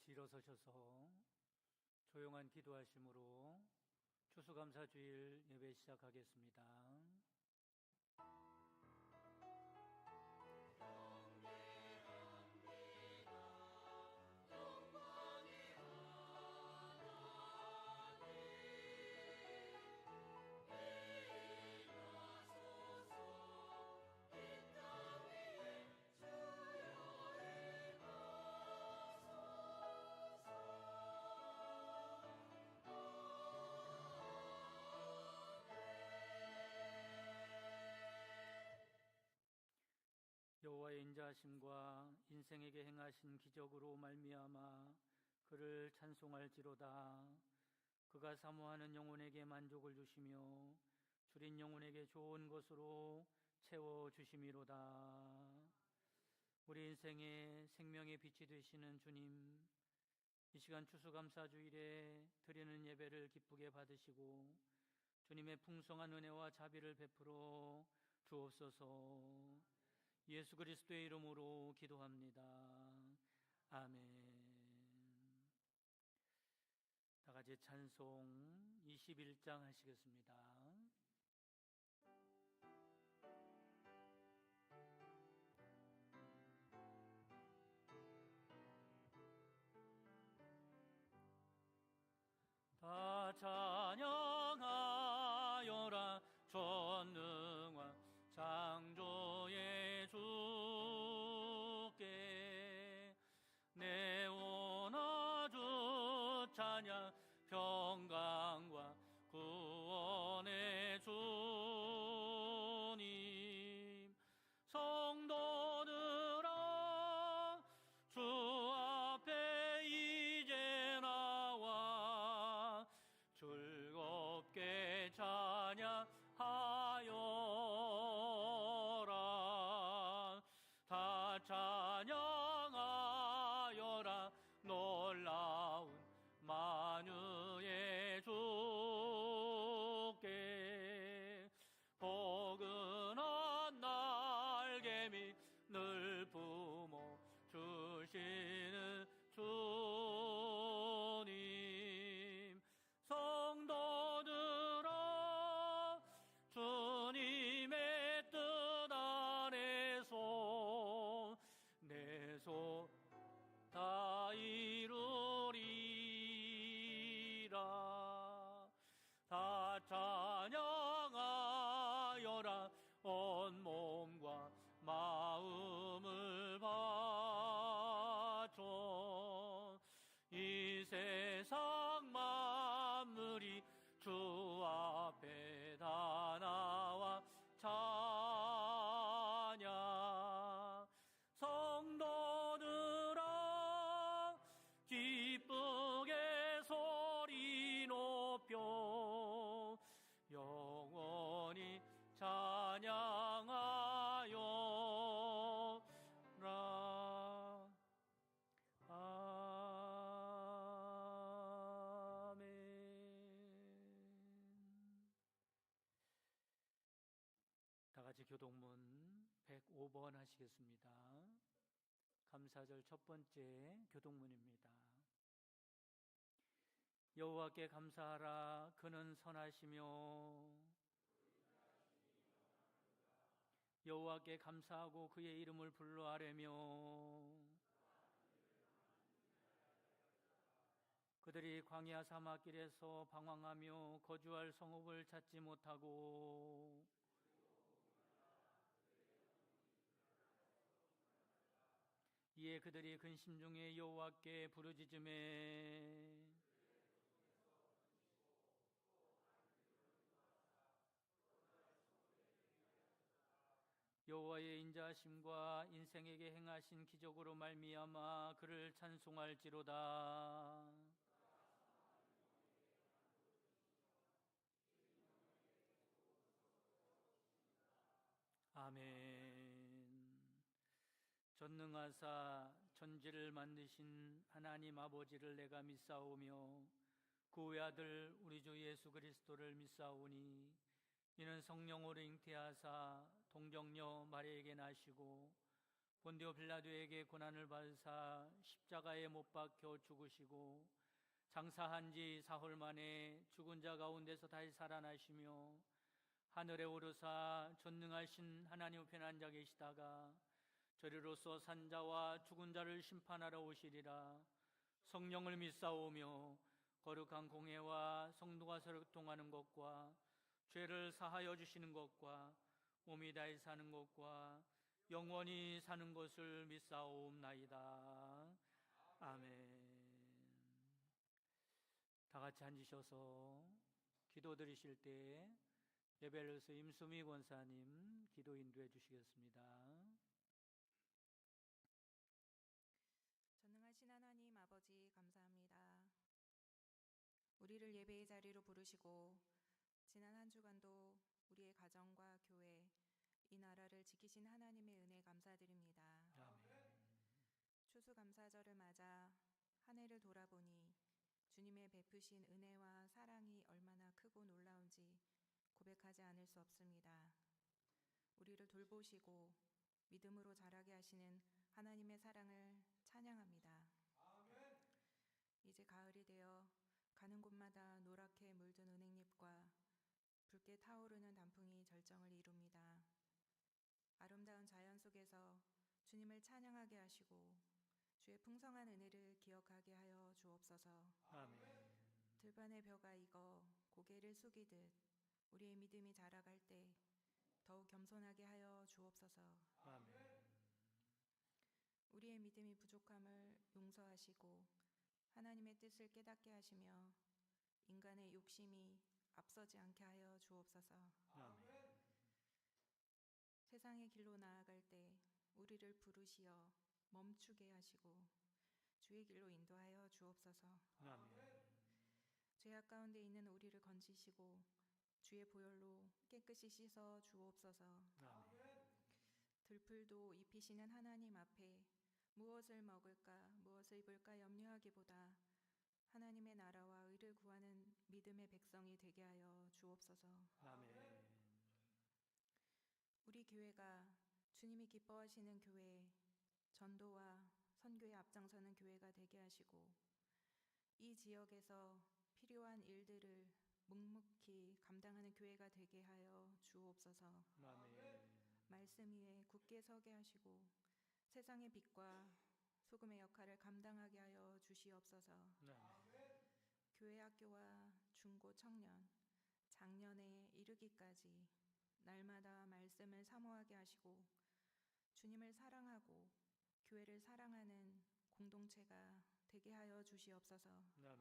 같이 일어서셔서 조용한 기도하심으로 추수감사주일 예배 시작하겠습니다. 여호와의 인자하심과 인생에게 행하신 기적으로 말미암아 그를 찬송할지로다. 그가 사모하는 영혼에게 만족을 주시며 줄인 영혼에게 좋은 것으로 채워주심이로다. 우리 인생의 생명의 빛이 되시는 주님, 이 시간 추수감사주일에 드리는 예배를 기쁘게 받으시고 주님의 풍성한 은혜와 자비를 베풀어 주옵소서. 예수 그리스도의 이름으로 기도합니다. 아멘. 다 같이 찬송 21장 하시겠습니다. 다 찬양하여라 전능한 창조의 주께 내 원하주 찬양 평강과 구원의 주님 성도들아 주 앞에 이제 나와 즐겁게 찬양하여라. 다 찬양하여라. 놀라운 만유의 주께 포근한 날개미 늘 품어 주시는 주님 성도들아 주님의 뜻 안에서 내 손 다 이루리라. 다 찬양하여라. 온 몸과 마음을 바쳐 이 세상 만물이 주 앞에 다 나와 찬양 성도들아 기쁘게 소리 높여 영원히 찬양하여라. 아멘. 다 같이 교동문 105번 하시겠습니다. 감사절 첫 번째 교동문입니다. 여호와께 감사하라. 그는 선하시며 여호와께 감사하고 그의 이름을 불러아뢰며 그들이 광야 사막길에서 방황하며 거주할 성읍을 찾지 못하고 이에 그들이 근심 중에 여호와께 부르짖으매 여호와의 인자하심과 인생에게 행하신 기적으로 말미암아 그를 찬송할지로다. 아멘. 전능하사 천지를 만드신 하나님 아버지를 내가 믿사오며 그 외아들 우리 주 예수 그리스도를 믿사오니 이는 성령으로 잉태하사 동정녀 마리아에게 나시고 본디오 빌라도에게 고난을 받으사 십자가에 못 박혀 죽으시고 장사한 지 사흘 만에 죽은 자 가운데서 다시 살아나시며 하늘에 오르사 전능하신 하나님 우편에 앉아 계시다가 저리로서 산자와 죽은 자를 심판하러 오시리라. 성령을 믿사오며 거룩한 공회와 성도가 서로 통하는 것과 죄를 사하여 주시는 것과 몸이 다시 사는 것과 영원히 사는 것을 믿사옵나이다. 아멘. 다 같이 앉으셔서 기도드리실 때 예배를서 임수미 권사님 기도 인도해 주시겠습니다. 전능하신 하나님 아버지 감사합니다. 우리를 예배의 자리로 부르시고 지난 한 주간도 우리의 가정과 교회, 이 나라를 지키신 하나님의 은혜 감사드립니다. 아멘. 추수감사절을 맞아 한 해를 돌아보니 주님의 베푸신 은혜와 사랑이 얼마나 크고 놀라운지 고백하지 않을 수 없습니다. 우리를 돌보시고 믿음으로 자라게 하시는 하나님의 사랑을 찬양합니다. 아멘. 이제 가을이 되어 가는 곳마다 노랗게 물든 은행잎과 붉게 타오르는 단풍이 절정을 이룹니다. 아름다운 자연 속에서 주님을 찬양하게 하시고 주의 풍성한 은혜를 기억하게 하여 주옵소서. 아멘. 들판의 벼가 익어 고개를 숙이듯 우리의 믿음이 자라갈 때 더욱 겸손하게 하여 주옵소서. 아멘. 우리의 믿음이 부족함을 용서하시고 하나님의 뜻을 깨닫게 하시며 인간의 욕심이 앞서지 않게 하여 주옵소서. 아멘. 세상의 길로 나아갈 때 우리를 부르시어 멈추게 하시고 주의 길로 인도하여 주옵소서. 아멘. 죄악 가운데 있는 우리를 건지시고 주의 보혈로 깨끗이 씻어 주옵소서. 아멘. 들풀도 입히시는 하나님 앞에 무엇을 먹을까 무엇을 입을까 염려하기보다 하나님의 나라와 의를 구하는 믿음의 백성이 되게 하여 주옵소서. 아멘. 우리 교회가 주님이 기뻐하시는 교회, 전도와 선교에 앞장서는 교회가 되게 하시고 이 지역에서 필요한 일들을 묵묵히 감당하는 교회가 되게 하여 주옵소서. 아멘. 말씀 위에 굳게 서게 하시고 세상의 빛과 소금의 역할을 감당하게 하여 주시옵소서. 아멘. 교회 학교와 중고 청년, 장년에 이르기까지 날마다 말씀을 사모하게 하시고 주님을 사랑하고 교회를 사랑하는 공동체가 되게 하여 주시옵소서. 아멘.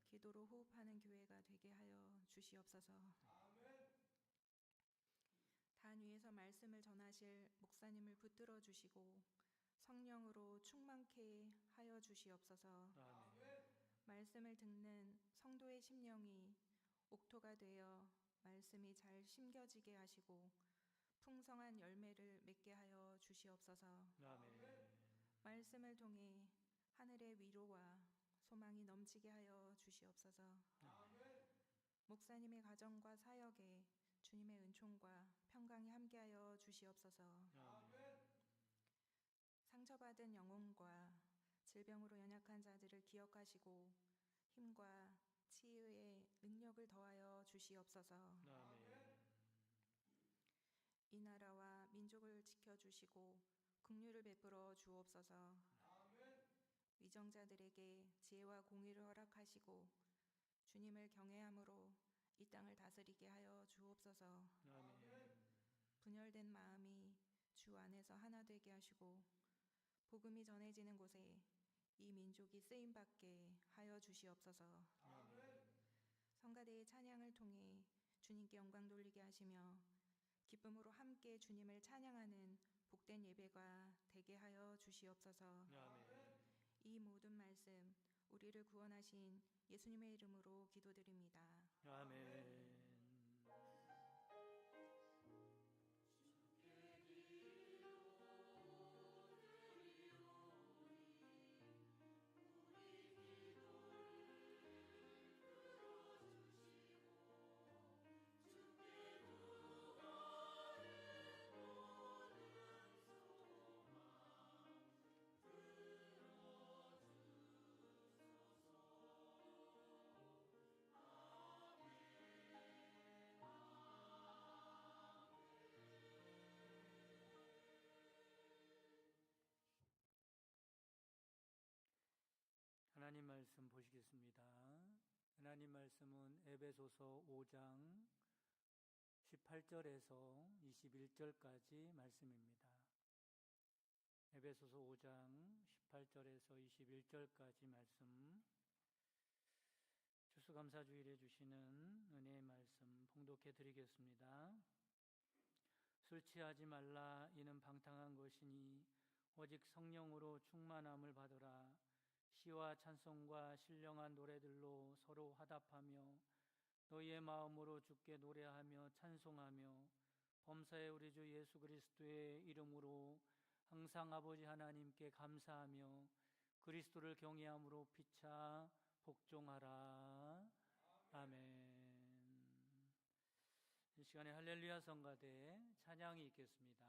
기도로 호흡하는 교회가 되게 하여 주시옵소서. 단 위에서 말씀을 전하실 목사님을 붙들어 주시고 성령으로 충만케 하여 주시옵소서. 아멘. 말씀을 듣는 성도의 심령이 옥토가 되어 말씀이 잘 심겨지게 하시고 풍성한 열매를 맺게 하여 주시옵소서. 아멘. 말씀을 통해 하늘의 위로와 소망이 넘치게 하여 주시옵소서. 목사님의 가정과 사역에 주님의 은총과 평강이 함께하여 주시옵소서. 상처받은 영혼과 질병으로 연약한 자들을 기억하시고 힘과 치유의 능력을 더하여 주시옵소서. 아멘. 이 나라와 민족을 지켜주시고 긍휼을 베풀어 주옵소서. 위정자들에게 지혜와 공의를 허락하시고 주님을 경외함으로 이 땅을 다스리게 하여 주옵소서. 아멘. 분열된 마음이 주 안에서 하나 되게 하시고 복음이 전해지는 곳에 이 민족이 쓰임받게 하여 주시옵소서. 성가대의 찬양을 통해 주님께 영광 돌리게 하시며 기쁨으로 함께 주님을 찬양하는 복된 예배가 되게 하여 주시옵소서. 아멘. 이 모든 말씀 우리를 구원하신 예수님의 이름으로 기도드립니다. 아멘. 하나님 말씀 보시겠습니다. 하나님 말씀은 에베소서 5장 18절에서 21절까지 말씀입니다. 에베소서 5장 18절에서 21절까지 말씀, 추수감사주일에 주시는 은혜의 말씀 봉독해 드리겠습니다. 술 취하지 말라. 이는 방탕한 것이니 오직 성령으로 충만함을 받으라. 시와 찬송과 신령한 노래들로 서로 화답하며 너희의 마음으로 주께 노래하며 찬송하며 범사의 우리 주 예수 그리스도의 이름으로 항상 아버지 하나님께 감사하며 그리스도를 경외함으로 피차 복종하라. 아멘. 이 시간에 할렐루야 성가대 찬양이 있겠습니다.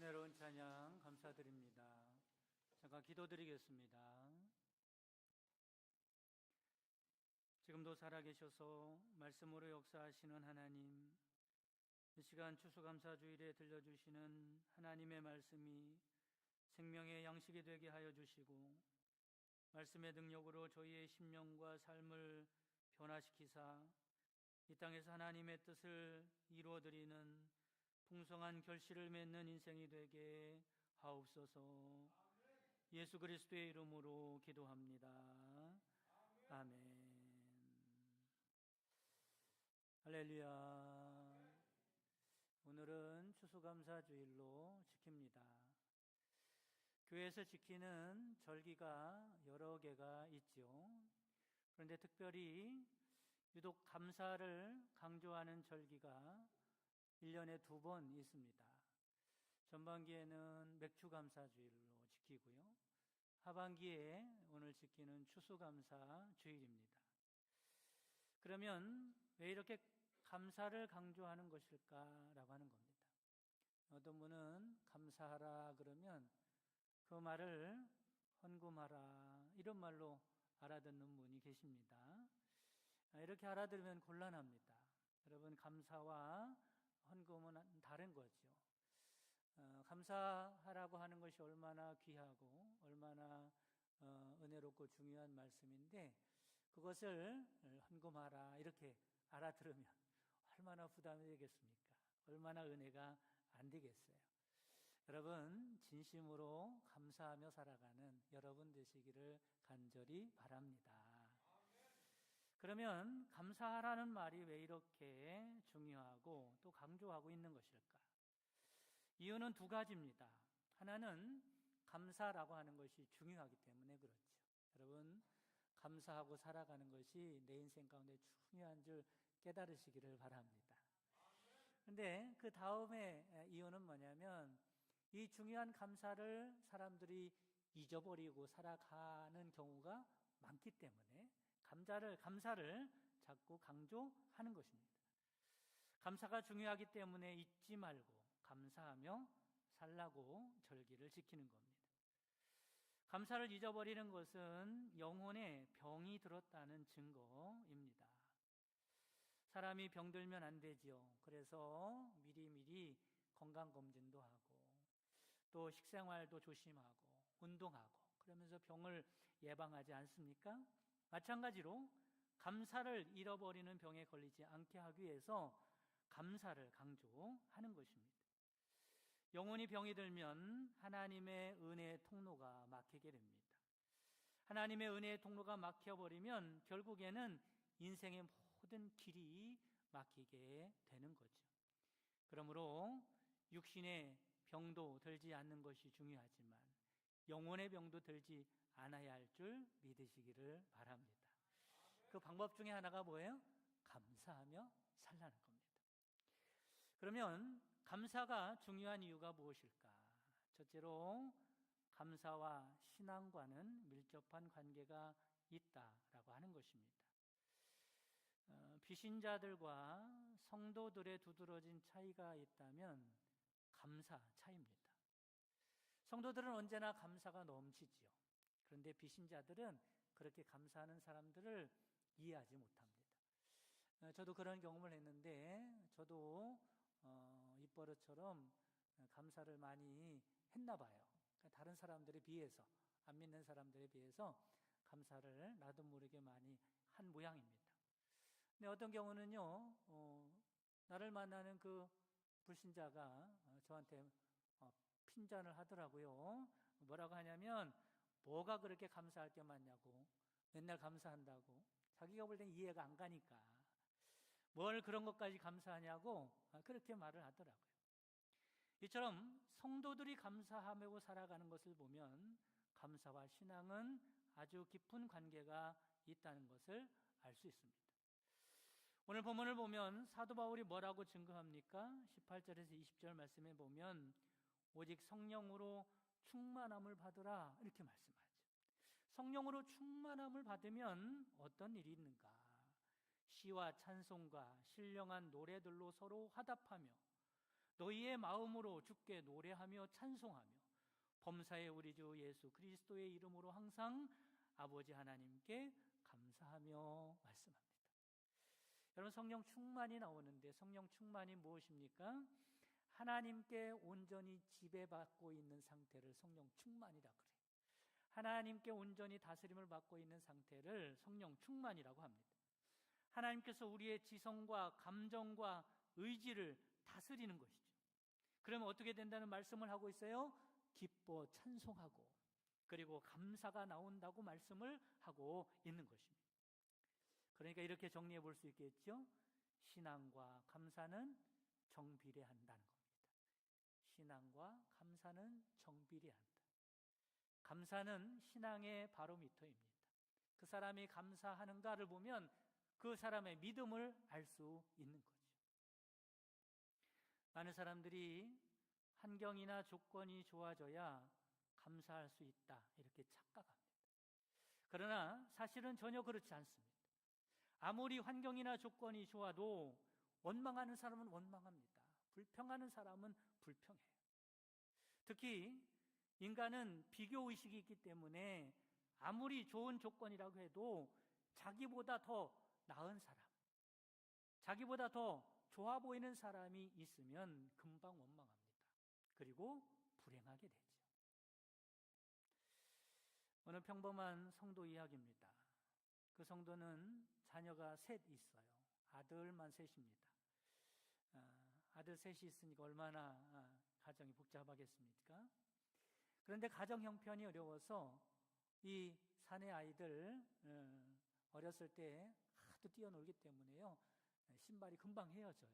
은혜로운 찬양 감사드립니다. 잠깐 기도드리겠습니다. 지금도 살아계셔서 말씀으로 역사하시는 하나님, 이 시간 추수감사주일에 들려주시는 하나님의 말씀이 생명의 양식이 되게 하여 주시고 말씀의 능력으로 저희의 심령과 삶을 변화시키사 이 땅에서 하나님의 뜻을 이루어드리는 풍성한 결실을 맺는 인생이 되게 하옵소서. 예수 그리스도의 이름으로 기도합니다. 아멘. 할렐루야. 오늘은 추수감사주일로 지킵니다. 교회에서 지키는 절기가 여러 개가 있죠. 그런데 특별히 유독 감사를 강조하는 절기가 1년에 2번 있습니다. 전반기에는 맥주감사주일로 지키고요. 하반기에 오늘 지키는 추수감사주일입니다. 그러면 왜 이렇게 감사를 강조하는 것일까라고 하는 겁니다. 어떤 분은 감사하라 그러면 그 말을 헌금하라 이런 말로 알아듣는 분이 계십니다. 이렇게 알아들으면 곤란합니다. 여러분, 감사와 헌금은 다른 거죠. 감사하라고 하는 것이 얼마나 귀하고 얼마나 은혜롭고 중요한 말씀인데 그것을 헌금하라 이렇게 알아들으면 얼마나 부담이 되겠습니까? 얼마나 은혜가 안 되겠어요? 여러분, 진심으로 감사하며 살아가는 여러분 되시기를 간절히 바랍니다. 그러면 감사하라는 말이 왜 이렇게 중요하고 또 강조하고 있는 것일까? 이유는 2가지입니다. 하나는 감사라고 하는 것이 중요하기 때문에 그렇죠. 여러분, 감사하고 살아가는 것이 내 인생 가운데 중요한 줄 깨달으시기를 바랍니다. 그런데 그 다음에 이유는 뭐냐면 이 중요한 감사를 사람들이 잊어버리고 살아가는 경우가 많기 때문에 감사를 자꾸 강조하는 것입니다. 감사가 중요하기 때문에 잊지 말고 감사하며 살라고 절기를 지키는 겁니다. 감사를 잊어버리는 것은 영혼에 병이 들었다는 증거입니다. 사람이 병들면 안 되지요. 그래서 미리미리 건강검진도 하고 또 식생활도 조심하고 운동하고 그러면서 병을 예방하지 않습니까? 마찬가지로 감사를 잃어버리는 병에 걸리지 않게 하기 위해서 감사를 강조하는 것입니다. 영혼이 병이 들면 하나님의 은혜의 통로가 막히게 됩니다. 하나님의 은혜의 통로가 막혀버리면 결국에는 인생의 모든 길이 막히게 되는 거죠. 그러므로 육신의 병도 들지 않는 것이 중요하지만 영혼의 병도 들지 않아야 할 줄 믿으시기를 바랍니다. 그 방법 중에 하나가 뭐예요? 감사하며 살라는 겁니다. 그러면 감사가 중요한 이유가 무엇일까? 첫째로 감사와 신앙과는 밀접한 관계가 있다라고 하는 것입니다. 비신자들과 성도들의 두드러진 차이가 있다면 감사 차이입니다. 성도들은 언제나 감사가 넘치지요. 그런데 비신자들은 그렇게 감사하는 사람들을 이해하지 못합니다. 저도 그런 경험을 했는데 저도 입버릇처럼 감사를 많이 했나 봐요. 다른 사람들에 비해서, 안 믿는 사람들에 비해서 감사를 나도 모르게 많이 한 모양입니다. 근데 어떤 경우는요, 나를 만나는 그 불신자가 저한테 핀잔을 하더라고요. 뭐라고 하냐면 뭐가 그렇게 감사할 게 많냐고, 맨날 감사한다고, 자기가 볼 땐 이해가 안 가니까 뭘 그런 것까지 감사하냐고 그렇게 말을 하더라고요. 이처럼 성도들이 감사하며 살아가는 것을 보면 감사와 신앙은 아주 깊은 관계가 있다는 것을 알 수 있습니다. 오늘 본문을 보면 사도 바울이 뭐라고 증거합니까? 18절에서 20절 말씀에 보면 오직 성령으로 충만함을 받으라 이렇게 말씀하죠. 성령으로 충만함을 받으면 어떤 일이 있는가? 시와 찬송과 신령한 노래들로 서로 화답하며 너희의 마음으로 주께 노래하며 찬송하며 범사의 우리 주 예수 그리스도의 이름으로 항상 아버지 하나님께 감사하며 말씀합니다. 여러분, 성령 충만이 나오는데 성령 충만이 무엇입니까? 하나님께 온전히 지배받고 있는 상태를 성령 충만이라 그래요. 하나님께 온전히 다스림을 받고 있는 상태를 성령 충만이라고 합니다. 하나님께서 우리의 지성과 감정과 의지를 다스리는 것이죠. 그러면 어떻게 된다는 말씀을 하고 있어요? 기뻐 찬송하고 그리고 감사가 나온다고 말씀을 하고 있는 것입니다. 그러니까 이렇게 정리해 볼 수 있겠죠? 신앙과 감사는 정비례한다는 겁니다. 신앙과 감사는 정비례한다. 감사는 신앙의 바로미터입니다. 그 사람이 감사하는가를 보면 그 사람의 믿음을 알 수 있는 거죠. 많은 사람들이 환경이나 조건이 좋아져야 감사할 수 있다 이렇게 착각합니다. 그러나 사실은 전혀 그렇지 않습니다. 아무리 환경이나 조건이 좋아도 원망하는 사람은 원망합니다. 불평하는 사람은 불평해요. 특히 인간은 비교의식이 있기 때문에 아무리 좋은 조건이라고 해도 자기보다 더 나은 사람, 자기보다 더 좋아 보이는 사람이 있으면 금방 원망합니다. 그리고 불행하게 되죠. 어느 평범한 성도 이야기입니다. 그 성도는 자녀가 셋 있어요. 아들만 셋입니다. 아들 셋이 있으니까 얼마나 가정이 복잡하겠습니까? 그런데 가정 형편이 어려워서 이 사내 아이들 어렸을 때 하도 뛰어놀기 때문에요, 신발이 금방 헤어져요.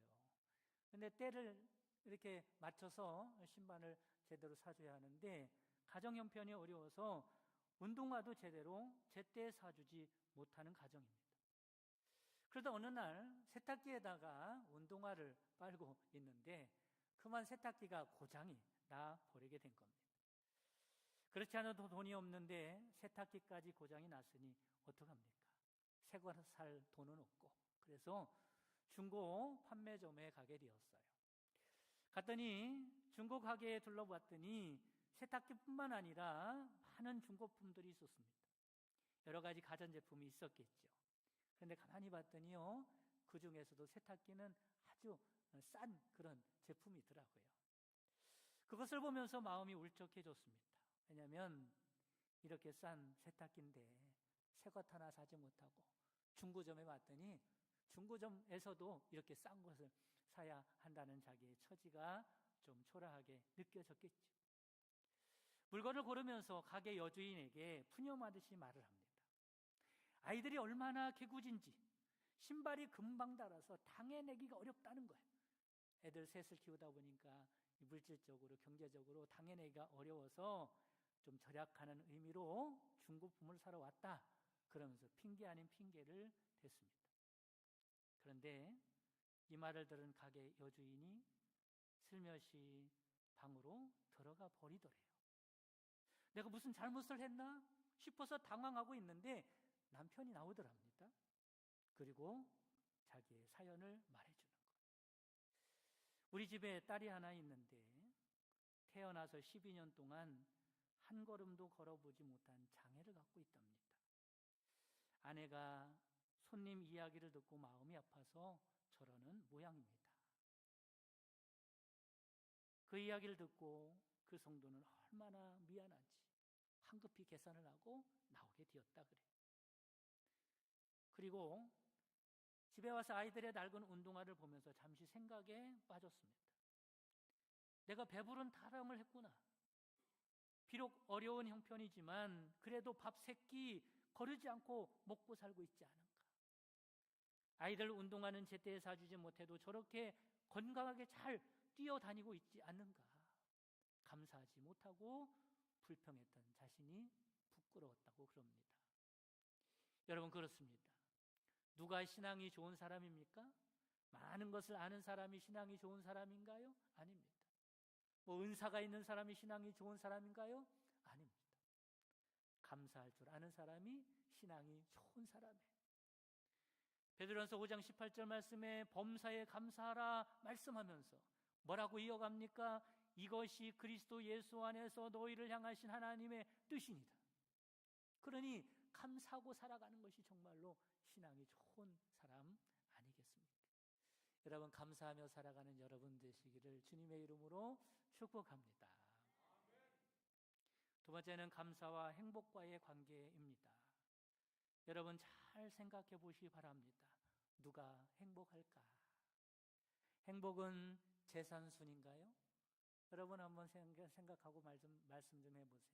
근데 때를 이렇게 맞춰서 신발을 제대로 사줘야 하는데 가정 형편이 어려워서 운동화도 제대로 제때 사주지 못하는 가정입니다. 그러다 어느 날 세탁기에다가 운동화를 빨고 있는데 그만 세탁기가 고장이 나 버리게 된 겁니다. 그렇지 않아도 돈이 없는데 세탁기까지 고장이 났으니 어떡합니까? 새 거 살 돈은 없고, 그래서 중고 판매점에 가게 되었어요. 갔더니 중고 가게에 둘러봤더니 세탁기뿐만 아니라 많은 중고품들이 있었습니다. 여러 가지 가전제품이 있었겠죠. 그런데 가만히 봤더니요, 그 중에서도 세탁기는 아주 싼 그런 제품이더라고요. 그것을 보면서 마음이 울적해졌습니다. 왜냐하면 이렇게 싼 세탁기인데 새 것 하나 사지 못하고 중고점에 왔더니 중고점에서도 이렇게 싼 것을 사야 한다는 자기의 처지가 좀 초라하게 느껴졌겠죠. 물건을 고르면서 가게 여주인에게 푸념하듯이 말을 합니다. 아이들이 얼마나 개구진지 신발이 금방 닳아서 당해내기가 어렵다는 거예요. 애들 셋을 키우다 보니까 물질적으로 경제적으로 당해내기가 어려워서 좀 절약하는 의미로 중고품을 사러 왔다, 그러면서 핑계 아닌 핑계를 댔습니다. 그런데 이 말을 들은 가게 여주인이 슬며시 방으로 들어가 버리더래요. 내가 무슨 잘못을 했나 싶어서 당황하고 있는데 남편이 나오더랍니다. 그리고 자기의 사연을 말해주는 거예요. 우리 집에 딸이 하나 있는데 태어나서 12년 동안 한 걸음도 걸어보지 못한 장애를 갖고 있답니다. 아내가 손님 이야기를 듣고 마음이 아파서 저러는 모양입니다. 그 이야기를 듣고 그 성도는 얼마나 미안한지 황급히 계산을 하고 나오게 되었다 그래요. 그리고 집에 와서 아이들의 낡은 운동화를 보면서 잠시 생각에 빠졌습니다. 내가 배부른 타령을 했구나. 비록 어려운 형편이지만 그래도 밥 3끼 거르지 않고 먹고 살고 있지 않은가. 아이들 운동화는 제때 사주지 못해도 저렇게 건강하게 잘 뛰어다니고 있지 않는가. 감사하지 못하고 불평했던 자신이 부끄러웠다고 그럽니다. 여러분, 그렇습니다. 누가 신앙이 좋은 사람입니까? 많은 것을 아는 사람이 신앙이 좋은 사람인가요? 아닙니다. 뭐 은사가 있는 사람이 신앙이 좋은 사람인가요? 아닙니다. 감사할 줄 아는 사람이 신앙이 좋은 사람이에요. 베드로전서 5장 18절 말씀에 범사에 감사하라 말씀하면서 뭐라고 이어갑니까? 이것이 그리스도 예수 안에서 너희를 향하신 하나님의 뜻이니라. 그러니 감사하고 살아가는 것이 정말로 신앙이 좋은 사람 아니겠습니까? 여러분, 감사하며 살아가는 여러분 되시기를 주님의 이름으로 축복합니다. 두 번째는 감사와 행복과의 관계입니다. 여러분 잘 생각해 보시기 바랍니다. 누가 행복할까? 행복은 재산순인가요? 여러분 한번 생각하고 말씀 좀 해보세요.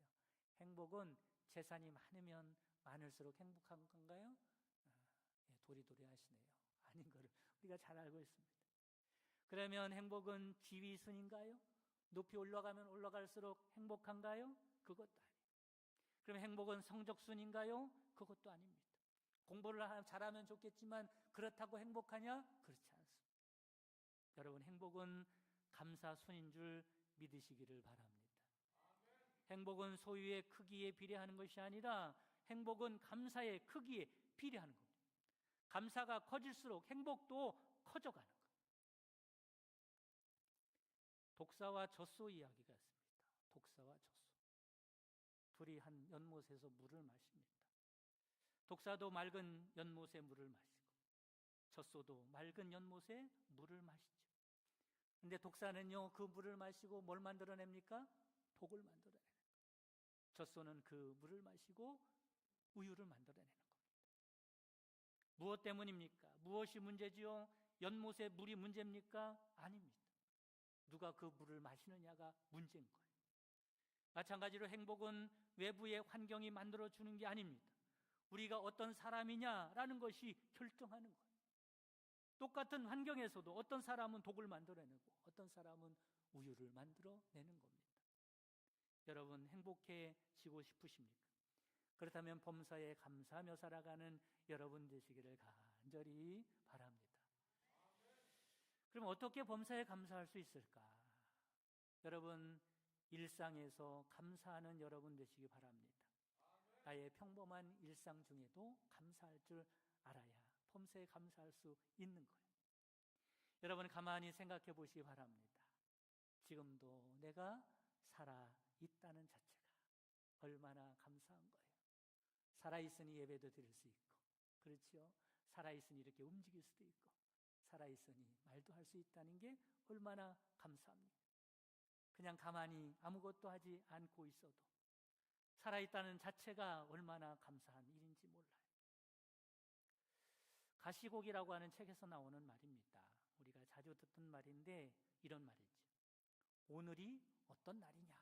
행복은 재산이 많으면 많을수록 행복한 건가요? 도리도리 하시네요. 아닌 거를 우리가 잘 알고 있습니다. 그러면 행복은 지위순인가요? 높이 올라가면 올라갈수록 행복한가요? 그것도 아니에요. 그럼 행복은 성적순인가요? 그것도 아닙니다. 공부를 잘하면 좋겠지만 그렇다고 행복하냐? 그렇지 않습니다. 여러분, 행복은 감사순인 줄 믿으시기를 바랍니다. 행복은 소유의 크기에 비례하는 것이 아니라 행복은 감사의 크기에 비례하는 겁니다. 감사가 커질수록 행복도 커져가는 거예요. 독사와 젖소 이야기가 있습니다. 독사와 젖소. 둘이 한 연못에서 물을 마십니다. 독사도 맑은 연못에 물을 마시고 젖소도 맑은 연못에 물을 마시죠. 근데 독사는요, 그 물을 마시고 뭘 만들어냅니까? 독을 만들어내는 거예요. 젖소는 그 물을 마시고 우유를 만들어내는 겁니다. 무엇 때문입니까? 무엇이 문제지요? 연못의 물이 문제입니까? 아닙니다. 누가 그 물을 마시느냐가 문제인 거예요. 마찬가지로 행복은 외부의 환경이 만들어주는 게 아닙니다. 우리가 어떤 사람이냐라는 것이 결정하는 거예요. 똑같은 환경에서도 어떤 사람은 독을 만들어내고 어떤 사람은 우유를 만들어내는 겁니다. 여러분, 행복해지고 싶으십니까? 그렇다면 범사에 감사하며 살아가는 여러분 되시기를 간절히 바랍니다. 그럼 어떻게 범사에 감사할 수 있을까? 여러분, 일상에서 감사하는 여러분 되시기 바랍니다. 나의 평범한 일상 중에도 감사할 줄 알아야 범사에 감사할 수 있는 거예요. 여러분, 가만히 생각해 보시기 바랍니다. 지금도 내가 살아있다는 자체가 얼마나 감사한 거예요. 살아있으니 예배도 드릴 수 있고, 그렇죠? 살아있으니 이렇게 움직일 수도 있고, 살아있으니 말도 할 수 있다는 게 얼마나 감사합니까? 그냥 가만히 아무것도 하지 않고 있어도 살아있다는 자체가 얼마나 감사한 일인지 몰라요. 가시곡이라고 하는 책에서 나오는 말입니다. 우리가 자주 듣던 말인데 이런 말이죠. 오늘이 어떤 날이냐?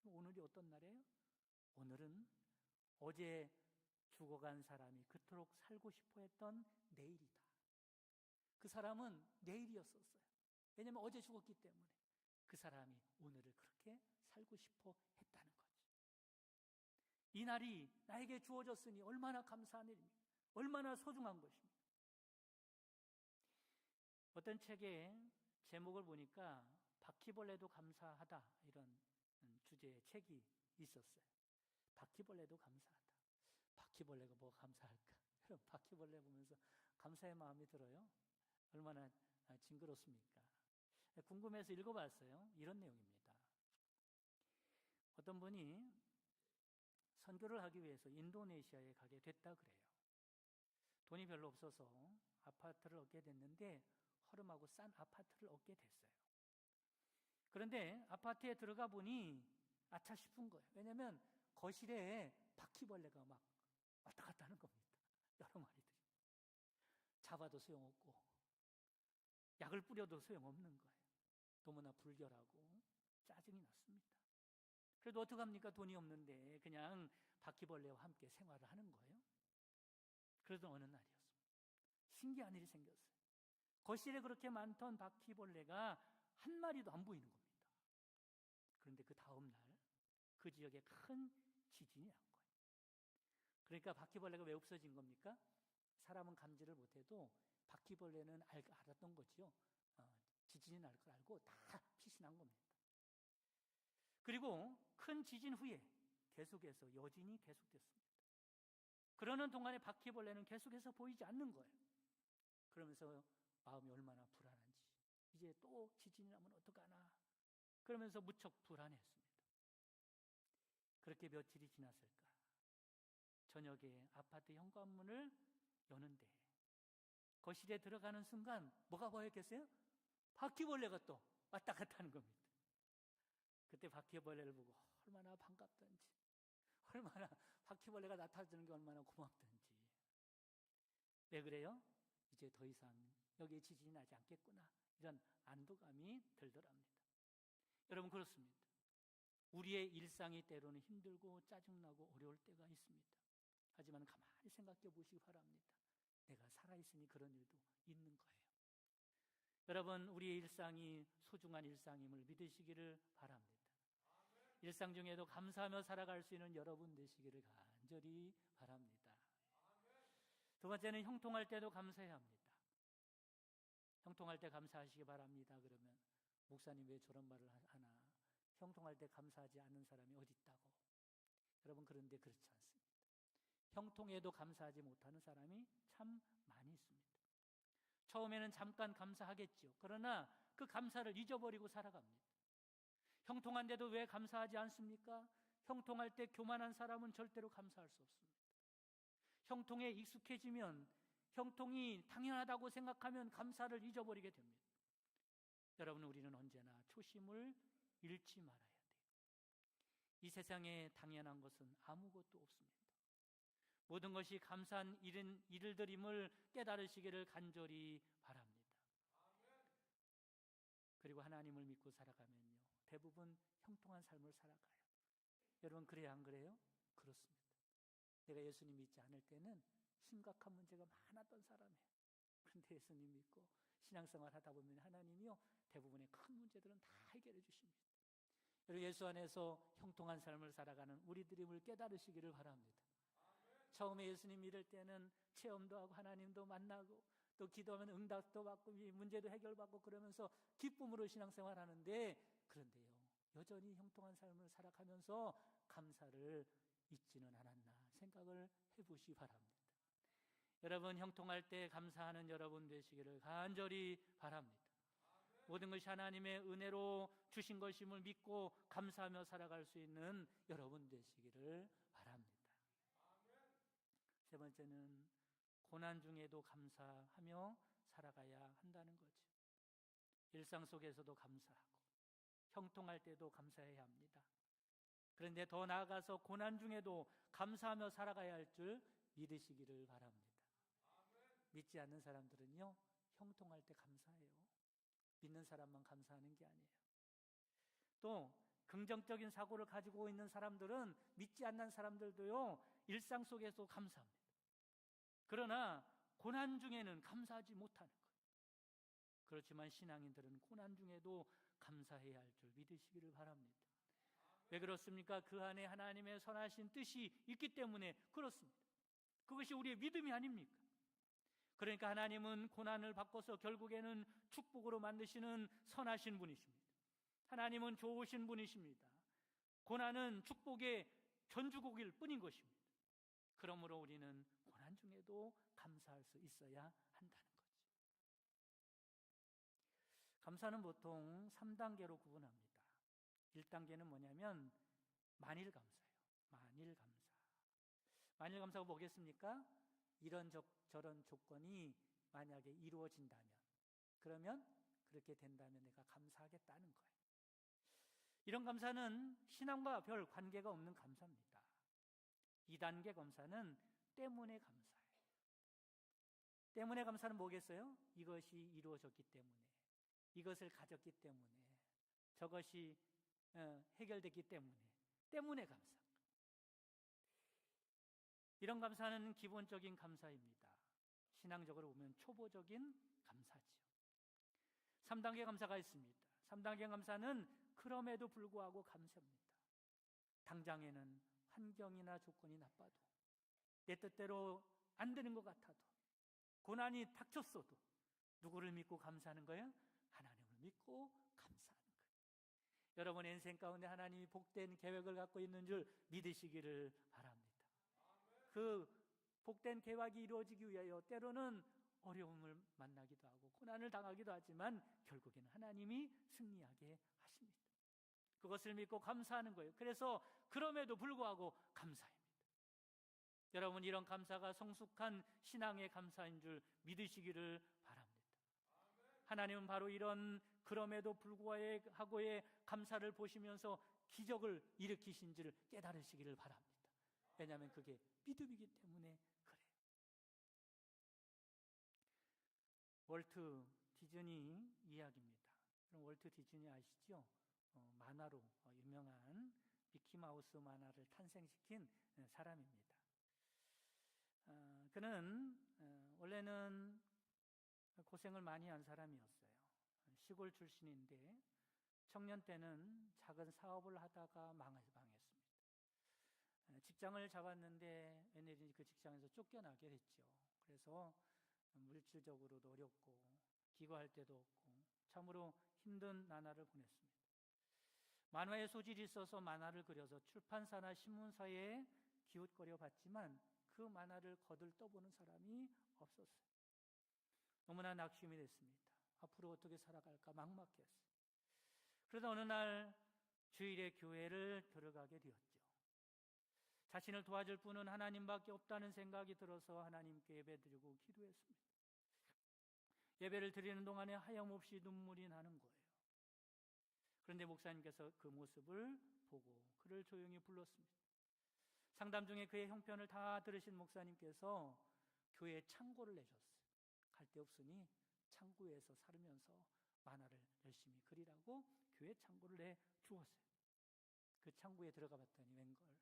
오늘이 어떤 날이에요? 오늘은 어제 죽어간 사람이 그토록 살고 싶어 했던 내일이다. 그 사람은 내일이었었어요. 왜냐하면 어제 죽었기 때문에 그 사람이 오늘을 그렇게 살고 싶어 했다는 거죠. 이 날이 나에게 주어졌으니 얼마나 감사한 일입니까? 얼마나 소중한 것입니까? 어떤 책의 제목을 보니까 바퀴벌레도 감사하다, 이런 주제의 책이 있었어요. 바퀴벌레도 감사하다. 바퀴벌레가 뭐가 감사할까? 여러분, 바퀴벌레 보면서 감사의 마음이 들어요? 얼마나 징그럽습니까? 궁금해서 읽어봤어요. 이런 내용입니다. 어떤 분이 선교를 하기 위해서 인도네시아에 가게 됐다 그래요. 돈이 별로 없어서 아파트를 얻게 됐는데 허름하고 싼 아파트를 얻게 됐어요. 그런데 아파트에 들어가 보니 아차 싶은 거예요. 왜냐하면 거실에 바퀴벌레가 막 왔다 갔다 하는 겁니다. 여러 마리들이. 잡아도 소용없고 약을 뿌려도 소용없는 거예요. 너무나 불결하고 짜증이 났습니다. 그래도 어떡합니까? 돈이 없는데 그냥 바퀴벌레와 함께 생활을 하는 거예요. 그러던 어느 날이었습니다. 신기한 일이 생겼어요. 거실에 그렇게 많던 바퀴벌레가 한 마리도 안 보이는 겁니다. 그런데 그 다음 날 그 지역에 큰 지진이 난 거예요. 그러니까 바퀴벌레가 왜 없어진 겁니까? 사람은 감지를 못해도 바퀴벌레는 알았던 거지요. 지진이 날 걸 알고 다 피신한 겁니다. 그리고 큰 지진 후에 계속해서 여진이 계속됐습니다. 그러는 동안에 바퀴벌레는 계속해서 보이지 않는 거예요. 그러면서 마음이 얼마나 불안한지, 이제 또 지진이 나면 어떡하나, 그러면서 무척 불안했습니다. 그렇게 며칠이 지났을까? 저녁에 아파트 현관문을 여는데 거실에 들어가는 순간 뭐가 보였겠어요? 바퀴벌레가 또 왔다 갔다 하는 겁니다. 그때 바퀴벌레를 보고 얼마나 반갑던지, 얼마나 바퀴벌레가 나타나는 게 얼마나 고맙던지. 왜 그래요? 이제 더 이상 여기에 지진이 나지 않겠구나, 이런 안도감이 들더랍니다. 여러분, 그렇습니다. 우리의 일상이 때로는 힘들고 짜증나고 어려울 때가 있습니다. 하지만 가만히 생각해 보시기 바랍니다. 내가 살아있으니 그런 일도 있는 거예요. 여러분, 우리의 일상이 소중한 일상임을 믿으시기를 바랍니다. 일상 중에도 감사하며 살아갈 수 있는 여러분 되시기를 간절히 바랍니다. 두 번째는 형통할 때도 감사해야 합니다. 형통할 때 감사하시기 바랍니다. 그러면 목사님 왜 저런 말을 하나? 형통할 때 감사하지 않는 사람이 어디 있다고? 여러분, 그런데 그렇지 않습니다. 형통에도 감사하지 못하는 사람이 참 많이 있습니다. 처음에는 잠깐 감사하겠죠. 그러나 그 감사를 잊어버리고 살아갑니다. 형통한데도 왜 감사하지 않습니까? 형통할 때 교만한 사람은 절대로 감사할 수 없습니다. 형통에 익숙해지면, 형통이 당연하다고 생각하면 감사를 잊어버리게 됩니다. 여러분, 우리는 언제나 초심을 잃지 말아야 돼요. 이 세상에 당연한 것은 아무것도 없습니다. 모든 것이 감사한 일들임을 깨달으시기를 간절히 바랍니다. 그리고 하나님을 믿고 살아가면요, 대부분 형통한 삶을 살아가요. 여러분, 그래야 안 그래요? 그렇습니다. 내가 예수님 믿지 않을 때는 심각한 문제가 많았던 사람이에요. 그런데 예수님 믿고 신앙생활 하다 보면 하나님이요, 대부분의 큰 문제들은 다 해결해 주십니다. 여러분, 예수 안에서 형통한 삶을 살아가는 우리들임을 깨달으시기를 바랍니다. 처음에 예수님 믿을 때는 체험도 하고 하나님도 만나고 또 기도하면 응답도 받고 문제도 해결받고 그러면서 기쁨으로 신앙생활 하는데, 그런데요, 여전히 형통한 삶을 살아가면서 감사를 잊지는 않았나 생각을 해보시기 바랍니다. 여러분, 형통할 때 감사하는 여러분 되시기를 간절히 바랍니다. 모든 것이 하나님의 은혜로 주신 것임을 믿고 감사하며 살아갈 수 있는 여러분 되시기를 바랍니다. 세 번째는 고난 중에도 감사하며 살아가야 한다는 거죠. 일상 속에서도 감사하고 형통할 때도 감사해야 합니다. 그런데 더 나아가서 고난 중에도 감사하며 살아가야 할 줄 믿으시기를 바랍니다. 믿지 않는 사람들은요, 형통할 때 감사해요. 믿는 사람만 감사하는 게 아니에요. 또 긍정적인 사고를 가지고 있는 사람들은 믿지 않는 사람들도요, 일상 속에서 감사합니다. 그러나 고난 중에는 감사하지 못하는 거예요. 그렇지만 신앙인들은 고난 중에도 감사해야 할 줄 믿으시기를 바랍니다. 왜 그렇습니까? 그 안에 하나님의 선하신 뜻이 있기 때문에 그렇습니다. 그것이 우리의 믿음이 아닙니까? 그러니까 하나님은 고난을 바꿔서 결국에는 축복으로 만드시는 선하신 분이십니다. 하나님은 좋으신 분이십니다. 고난은 축복의 견주곡일 뿐인 것입니다. 그러므로 우리는 고난 중에도 감사할 수 있어야 한다는 거죠. 감사는 보통 3단계로 구분합니다. 1단계는 뭐냐면 만일 감사예요. 만일 감사. 만일 감사가 뭐겠습니까? 이런 저런 조건이 만약에 이루어진다면, 그러면 그렇게 된다면 내가 감사하겠다는 거예요. 이런 감사는 신앙과 별 관계가 없는 감사입니다. 2단계 감사는 때문에 감사예요. 때문에 감사는 뭐겠어요? 이것이 이루어졌기 때문에, 이것을 가졌기 때문에, 저것이 해결됐기 때문에 감사. 이런 감사는 기본적인 감사입니다. 신앙적으로 보면 초보적인 감사죠. 3단계 감사가 있습니다. 3단계 감사는 그럼에도 불구하고 감사합니다. 당장에는 환경이나 조건이 나빠도, 내 뜻대로 안 되는 것 같아도, 고난이 닥쳤어도 누구를 믿고 감사하는 거예요? 하나님을 믿고 감사하는 거예요. 여러분의 인생 가운데 하나님이 복된 계획을 갖고 있는 줄 믿으시기를 바랍니다. 그 복된 계획이 이루어지기 위하여 때로는 어려움을 만나기도 하고 고난을 당하기도 하지만 결국에는 하나님이 승리하게 하십니다. 그것을 믿고 감사하는 거예요. 그래서 그럼에도 불구하고 감사합니다. 여러분, 이런 감사가 성숙한 신앙의 감사인 줄 믿으시기를 바랍니다. 하나님은 바로 이런 그럼에도 불구하고의 감사를 보시면서 기적을 일으키신 줄 깨달으시기를 바랍니다. 왜냐하면 그게 믿음이기 때문에 그래요. 월트 디즈니 이야기입니다. 그럼 월트 디즈니 아시죠? 만화로 유명한 미키마우스 만화를 탄생시킨 사람입니다. 그는 원래는 고생을 많이 한 사람이었어요. 시골 출신인데 청년 때는 작은 사업을 하다가 망했습니다. 직장을 잡았는데 웬일인지 그 직장에서 쫓겨나게 됐죠. 그래서 물질적으로도 어렵고 기거할 데도 없고 참으로 힘든 나날을 보냈습니다. 만화에 소질이 있어서 만화를 그려서 출판사나 신문사에 기웃거려 봤지만 그 만화를 거들 떠보는 사람이 없었어요. 너무나 낙심이 됐습니다. 앞으로 어떻게 살아갈까 막막했어요. 그러다 어느 날 주일에 교회를 들어가게 되었죠. 자신을 도와줄 분은 하나님밖에 없다는 생각이 들어서 하나님께 예배드리고 기도했습니다. 예배를 드리는 동안에 하염없이 눈물이 나는 거예요. 그런데 목사님께서 그 모습을 보고 그를 조용히 불렀습니다. 상담 중에 그의 형편을 다 들으신 목사님께서 교회에 창고를 내줬어요. 갈 데 없으니 창고에서 살면서 만화를 열심히 그리라고 교회 창고를 내주었어요. 그 창고에 들어가 봤더니 웬걸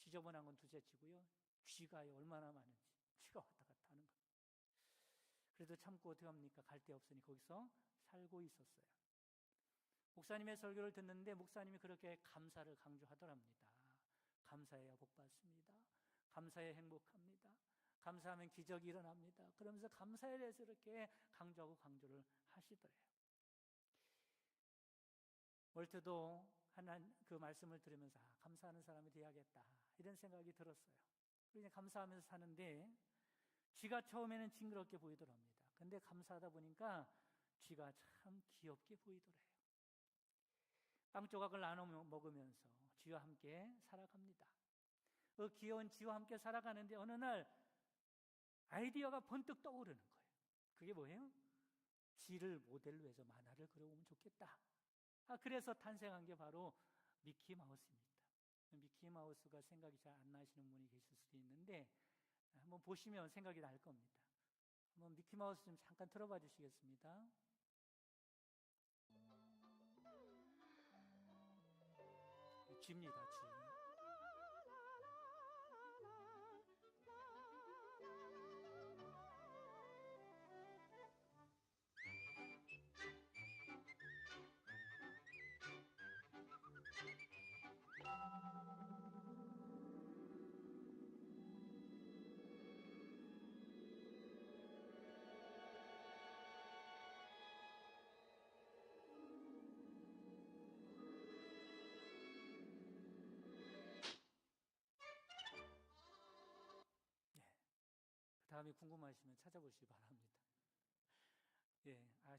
지저분한 건 둘째치고요, 쥐가 얼마나 많은지 쥐가 왔다 갔다 하는 거예요. 그래도 참고 어떻게 합니까? 갈 데 없으니 거기서 살고 있었어요. 목사님의 설교를 듣는데 목사님이 그렇게 감사를 강조하더랍니다. 감사해야 복 받습니다. 감사해 행복합니다. 감사하면 기적이 일어납니다. 그러면서 감사에 대해서 이렇게 강조하고 강조를 하시더래요. 월트도 그 말씀을 들으면서 감사하는 사람이 되어야겠다 이런 생각이 들었어요. 그냥 감사하면서 사는데 쥐가 처음에는 징그럽게 보이더랍니다. 근데 감사하다 보니까 쥐가 참 귀엽게 보이더래요. 빵 조각을 나눠 먹으면서 쥐와 함께 살아갑니다. 그 귀여운 쥐와 함께 살아가는데 어느 날 아이디어가 번뜩 떠오르는 거예요. 그게 뭐예요? 쥐를 모델로 해서 만화를 그려보면 좋겠다. 그래서 탄생한 게 바로 미키마우스입니다. 미키마우스가 생각이 잘 안 나시는 분이 계실 수도 있는데 한번 보시면 생각이 날 겁니다. 한번 미키마우스 좀 잠깐 틀어봐 주시겠습니다. 쥐입니다, 쥐. 다음에 궁금하시면 찾아보시기 바랍니다.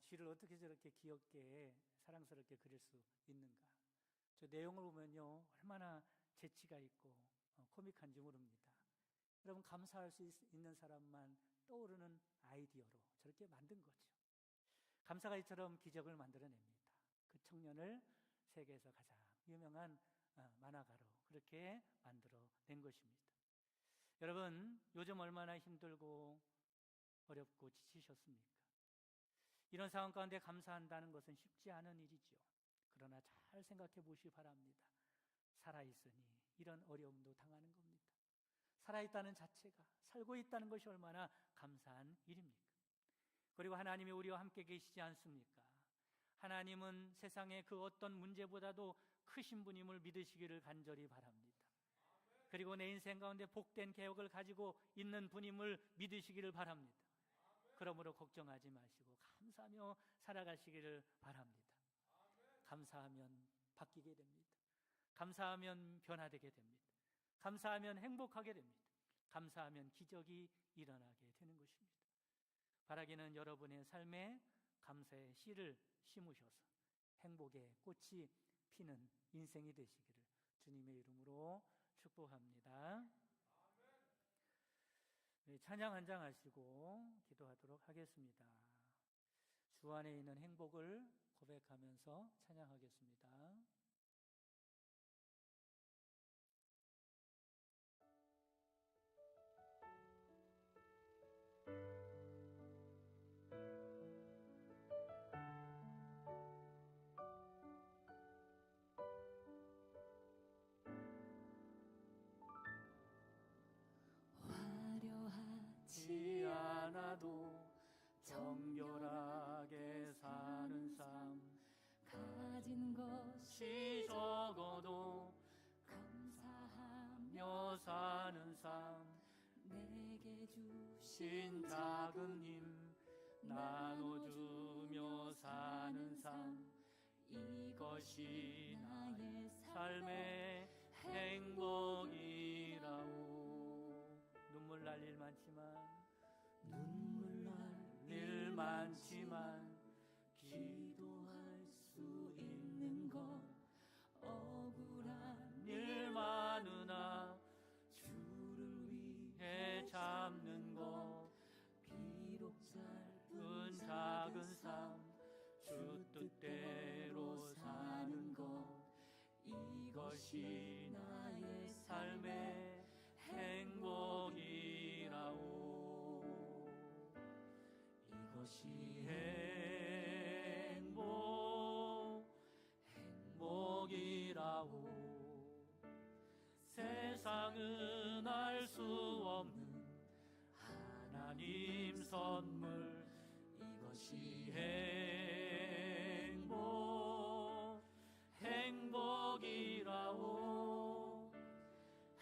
쥐를 어떻게 저렇게 귀엽게 사랑스럽게 그릴 수 있는가? 저 내용을 보면요, 얼마나 재치가 있고 코믹한지 모릅니다. 여러분, 감사할 수 있는 사람만 떠오르는 아이디어로 저렇게 만든 거죠. 감사가 이처럼 기적을 만들어냅니다. 그 청년을 세계에서 가장 유명한 만화가로 그렇게 만들어낸 것입니다. 여러분, 요즘 얼마나 힘들고 어렵고 지치셨습니까? 이런 상황 가운데 감사한다는 것은 쉽지 않은 일이죠. 그러나 잘 생각해 보시기 바랍니다. 살아있으니 이런 어려움도 당하는 겁니다. 살아있다는 자체가, 살고 있다는 것이 얼마나 감사한 일입니까? 그리고 하나님이 우리와 함께 계시지 않습니까? 하나님은 세상의 그 어떤 문제보다도 크신 분임을 믿으시기를 간절히 바랍니다. 그리고 내 인생 가운데 복된 계획을 가지고 있는 분임을 믿으시기를 바랍니다. 그러므로 걱정하지 마시고 감사하며 살아가시기를 바랍니다. 감사하면 바뀌게 됩니다. 감사하면 변화되게 됩니다. 감사하면 행복하게 됩니다. 감사하면 기적이 일어나게 되는 것입니다. 바라기는 여러분의 삶에 감사의 씨를 심으셔서 행복의 꽃이 피는 인생이 되시기를 주님의 이름으로 축복합니다. 찬양 한 장 하시고 기도하도록 하겠습니다. 주 안에 있는 행복을 고백하면서 찬양하겠습니다. 사는 삶 내게 주신 신 작은 힘 나눠주며 사는 삶 이것이 나의 삶의 행복이라오. 눈물 날 일 많지만 눈물 날 일 많지만 기도할 수 있는 것 억울한 일 많으나 주를 해 잡는 것 비록 은 작은 삶 주 뜻대로 사는 것 이것이 나의 삶의 행복이라오. 이것이 행복이라오. 세상은 알 수 없는 하나님 선물 이것이 행복이라오.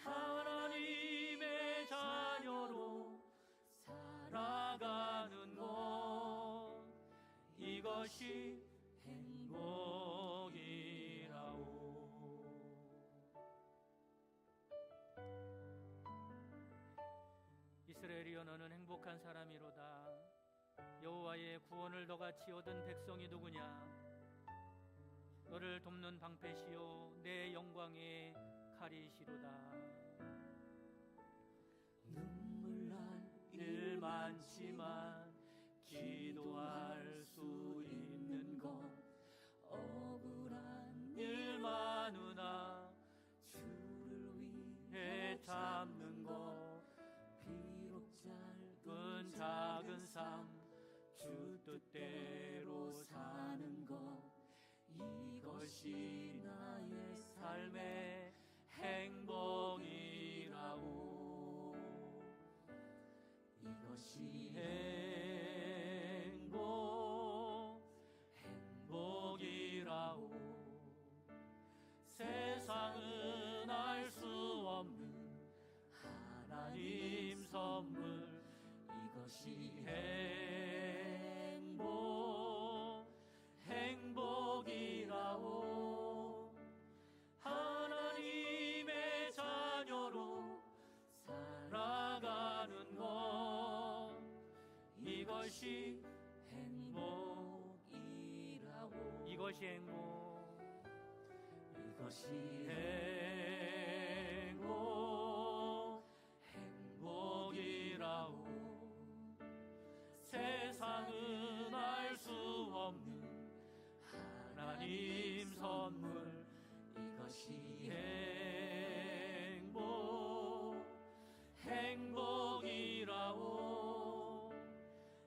하나님의 자녀로 살아가는 것 이것이 행복이라오. 이스라엘이여 너는 행복한 사람이로다. 여호와의 구원을 너같이 얻은 백성이 누구냐. 너를 돕는 방패시요 내 영광의 칼이시로다. 눈물 날 일 많지만 기도할 수 있는 것 억울한 일 많으나 주를 해 잡는 것 비록 은 작은 삶 주 뜻대로 사는 것 이것이 나의 삶의 행복이라오. 이것이 행복이라오. 세상은 알 수 없는 하나님 선물 이것이 행복이라오. 하나님의 자녀로 살아가는 것 이것이 행복이라고 이것이 이것이 행복이라오. 세상은 알 수 없는 하나님 선물 이것이 행복이라오.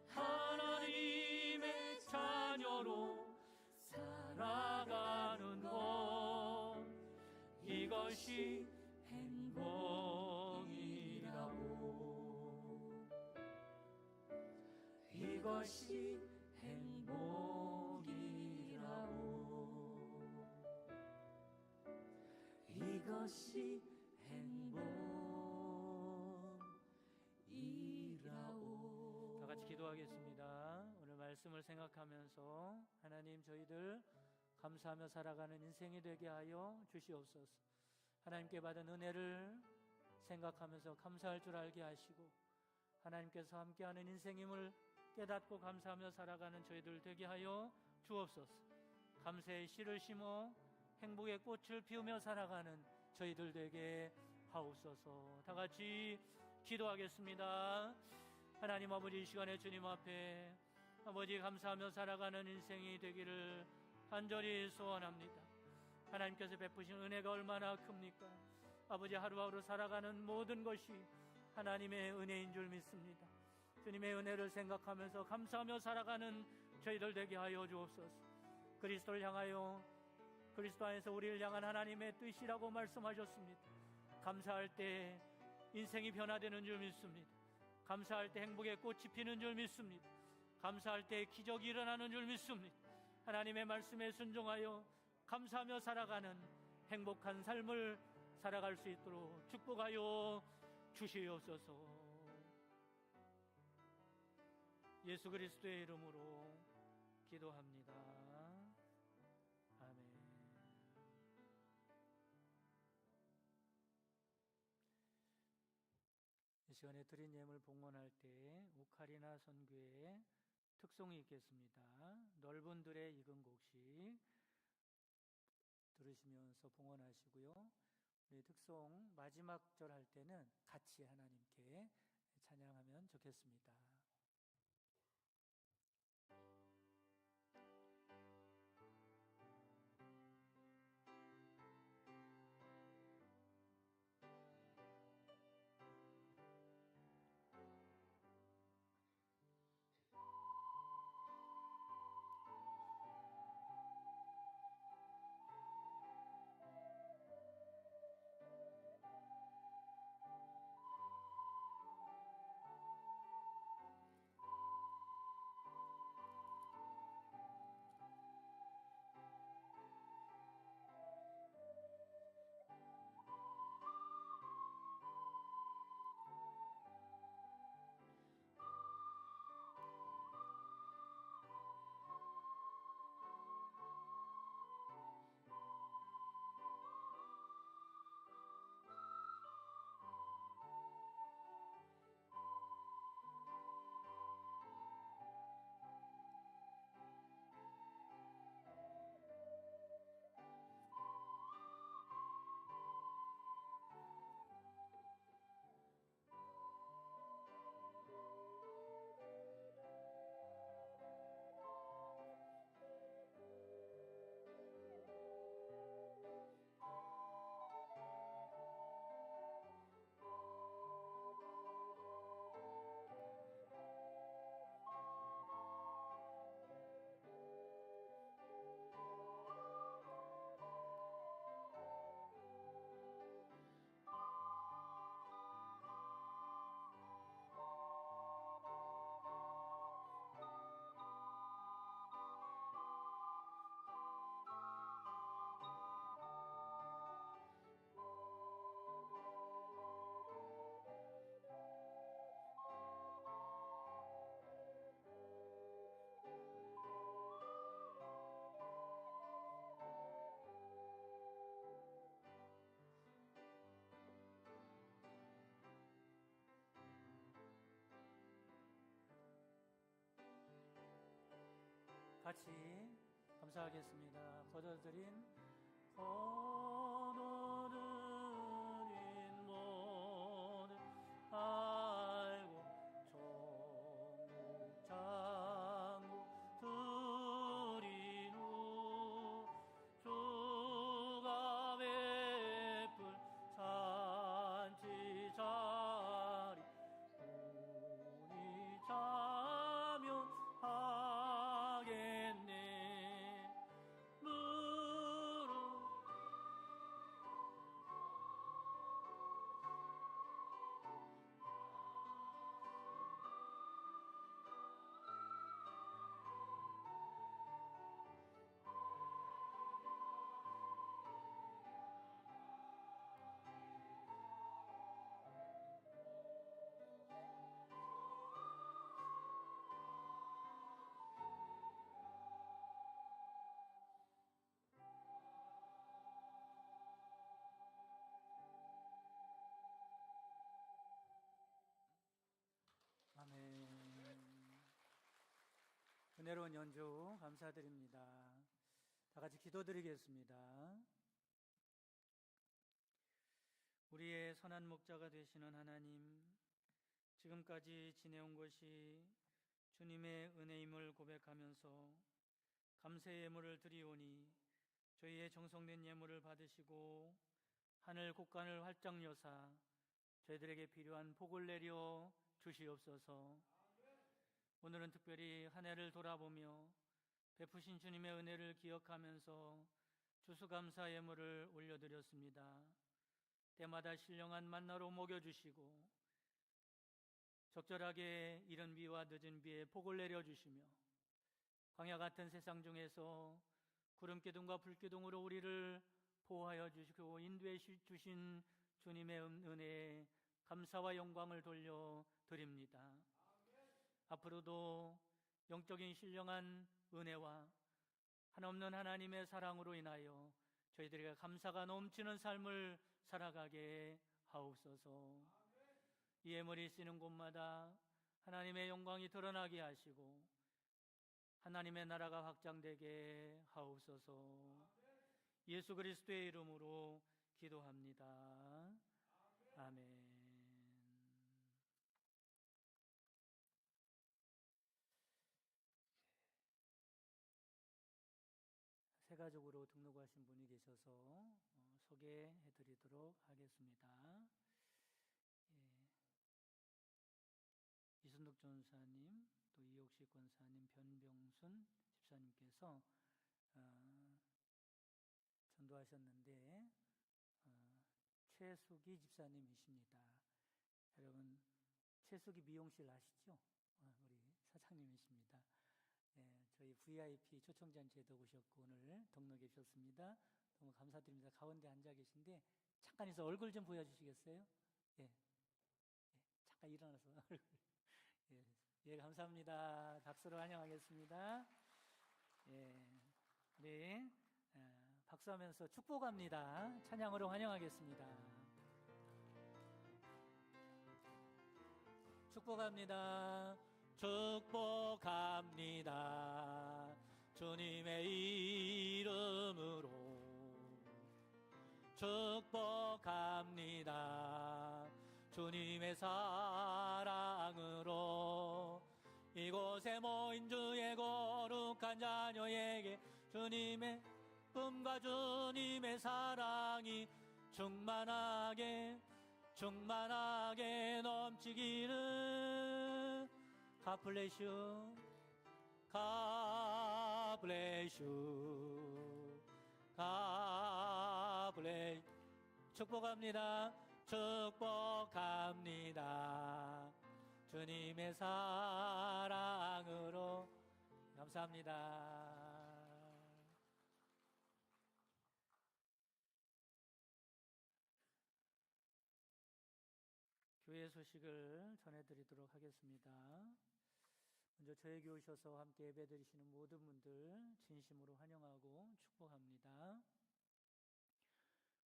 하나님의 자녀로 살아가는 것 이것이 행복이라오. 이것이 행복이라오. 이것이 행복이라오. 다 같이 기도하겠습니다. 오늘 말씀을 생각하면서 하나님 저희들 감사하며 살아가는 인생이 되게 하여 주시옵소서. 하나님께 받은 은혜를 생각하면서 감사할 줄 알게 하시고 하나님께서 함께하는 인생임을 깨닫고 감사하며 살아가는 저희들 되게 하여 주옵소서. 감사의 씨를 심어 행복의 꽃을 피우며 살아가는 저희들 되게 하옵소서. 다 같이 기도하겠습니다. 하나님 아버지, 이 시간에 주님 앞에 아버지 감사하며 살아가는 인생이 되기를 간절히 소원합니다. 하나님께서 베푸신 은혜가 얼마나 큽니까? 아버지, 하루하루 살아가는 모든 것이 하나님의 은혜인 줄 믿습니다. 주님의 은혜를 생각하면서 감사하며 살아가는 저희들 되게 하여 주옵소서. 그리스도를 향하여, 그리스도 안에서 우리를 향한 하나님의 뜻이라고 말씀하셨습니다. 감사할 때 인생이 변화되는 줄 믿습니다. 감사할 때 행복의 꽃이 피는 줄 믿습니다. 감사할 때 기적이 일어나는 줄 믿습니다. 하나님의 말씀에 순종하여 감사하며 살아가는 행복한 삶을 살아갈 수 있도록 축복하여 주시옵소서. 예수 그리스도의 이름으로 기도합니다. 아멘. 이 시간에 드린 예물 봉헌할 때 우카리나 선교의 특송이 있겠습니다. 넓은 들의 익은 곡식 들으시면서 봉헌하시고요. 우리 특송 마지막 절 할 때는 같이 하나님께 찬양하면 좋겠습니다. 같이 감사하겠습니다. 거둬들인 모든 아이고 종국 장국 드리누 주가 베풀 잔치 자리 우리 자면하겠네. 무릎 아멘. 은혜로운 연주 감사드립니다. 다 같이 기도드리겠습니다. 우리의 선한 목자가 되시는 하나님, 지금까지 지내온 것이 주님의 은혜임을 고백하면서 감사의 예물을 드리오니 저희의 정성된 예물을 받으시고 하늘 곳간을 활짝 여사 저희들에게 필요한 복을 내려 주시옵소서. 오늘은 특별히 한 해를 돌아보며 베푸신 주님의 은혜를 기억하면서 추수감사 예물을 올려드렸습니다. 때마다 신령한 만나로 먹여주시고 적절하게 이른 비와 늦은 비에 복을 내려주시며 광야 같은 세상 중에서 구름 기둥과 불 기둥으로 우리를 보호하여 주시고 인도해 주신 주님의 은혜에 감사와 영광을 돌려 드립니다. 앞으로도 영적인 신령한 은혜와 한없는 하나님의 사랑으로 인하여 저희들에게 감사가 넘치는 삶을 살아가게 하옵소서. 이 예물이 쓰는 곳마다 하나님의 영광이 드러나게 하시고 하나님의 나라가 확장되게 하옵소서. 예수 그리스도의 이름으로 기도합니다. 아멘. 새 가족으로 등록하신 분이 계셔서 소개해 드리도록 하겠습니다. 예. 이순득 전사님, 또 이옥식 권사님, 변병순 집사님께서 전도하셨는데 최수기 집사님이십니다. 여러분 최수기 미용실 아시죠? 우리 사장님이십니다. 네, 저희 VIP 초청잔치에도 오셨고 오늘 등록해 주셨습니다. 너무 감사드립니다. 가운데 앉아 계신데 잠깐 있어 얼굴 좀 보여주시겠어요? 예, 잠깐 일어나서 얼굴. 예, 감사합니다. 박수로 환영하겠습니다. 예, 우리 박수하면서 축복합니다. 찬양으로 환영하겠습니다. 축복합니다. 축복합니다. 주님의 이름으로 축복합니다. 주님의 사랑으로 이곳에 모인 주의 거룩한 자녀에게 주님의 꿈과 주님의 사랑이 충만하게 넘치기를. God bless you. God bless you. God bless. 축복합니다. 축복합니다. 주님의 사랑으로. 감사합니다. 교회 소식을 전해드리도록 하겠습니다. 먼저 저에게 오셔서 함께 예배드리시는 모든 분들 진심으로 환영하고 축복합니다.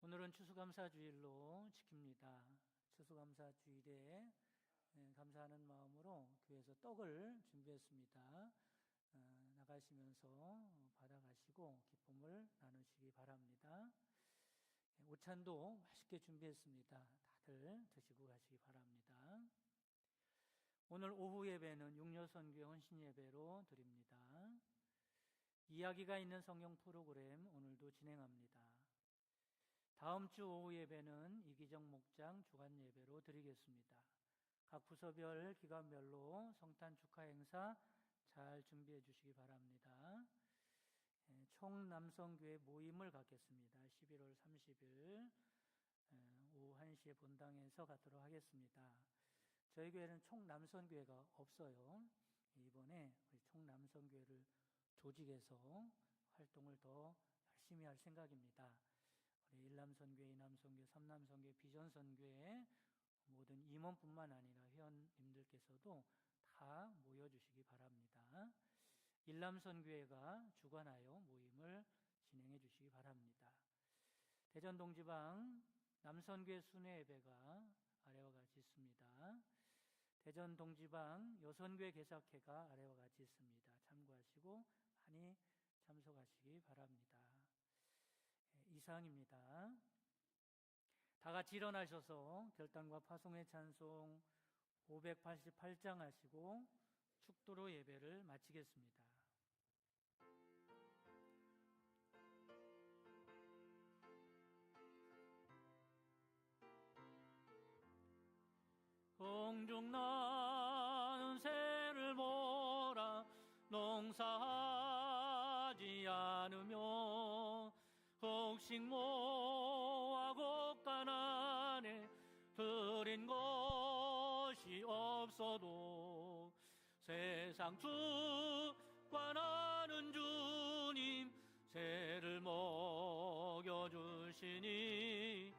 오늘은 추수감사주일로 지킵니다. 추수감사주일에 감사하는 마음으로 교회에서 떡을 준비했습니다. 나가시면서 받아가시고 기쁨을 나누시기 바랍니다. 오찬도 맛있게 준비했습니다. 다들 드시고 가시기 바랍니다. 오늘 오후 예배는 육려선교회 헌신예배로 드립니다. 이야기가 있는 성경 프로그램 오늘도 진행합니다. 다음 주 오후 예배는 이기정 목장 주간 예배로 드리겠습니다. 각 부서별 기관별로 성탄 축하 행사 잘 준비해 주시기 바랍니다. 총남성교회 모임을 갖겠습니다. 11월 30일 오후 1시에 본당에서 갖도록 하겠습니다. 저희 교회는 총남성교회가 없어요. 이번에 우리 총남성교회를 조직해서 활동을 더 열심히 할 생각입니다. 우리 일남선교회, 이남선교회, 삼남선교회, 비전선교회 모든 임원뿐만 아니라 회원님들께서도 다 모여주시기 바랍니다. 일남선교회가 주관하여 모임을 진행해 주시기 바랍니다. 대전동지방 남선교회 순회 예배가 아래와 같이 있습니다. 대전동지방 여선교회 개사회가 아래와 같이 있습니다. 참고하시고 많이 참석하시기 바랍니다. 이상입니다. 다 같이 일어나셔서 결단과 파송의 찬송 588장 하시고 축도로 예배를 마치겠습니다. 공중 나는 새를 몰아 농사하지 않으며 곡식 모아 곡간 안에 들인 것이 없어도 세상 주관하는 주님 새를 먹여주시 말지니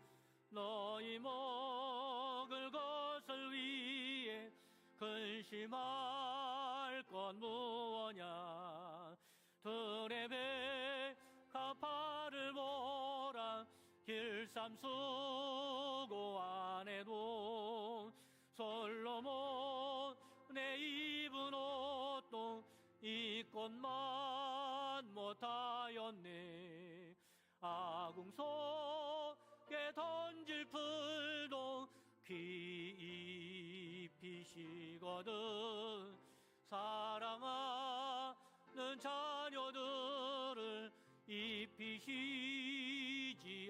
너희 먹을 것을 위해 근심할 것 무엇냐. 들의 배 가파를 보라. 길쌈 수고 안에도 솔로몬의 입은 옷도 이 것만 못하였네. 아궁 속에 던질 풀도 귀 입히시거든. 사랑하는 자녀들을 입히시지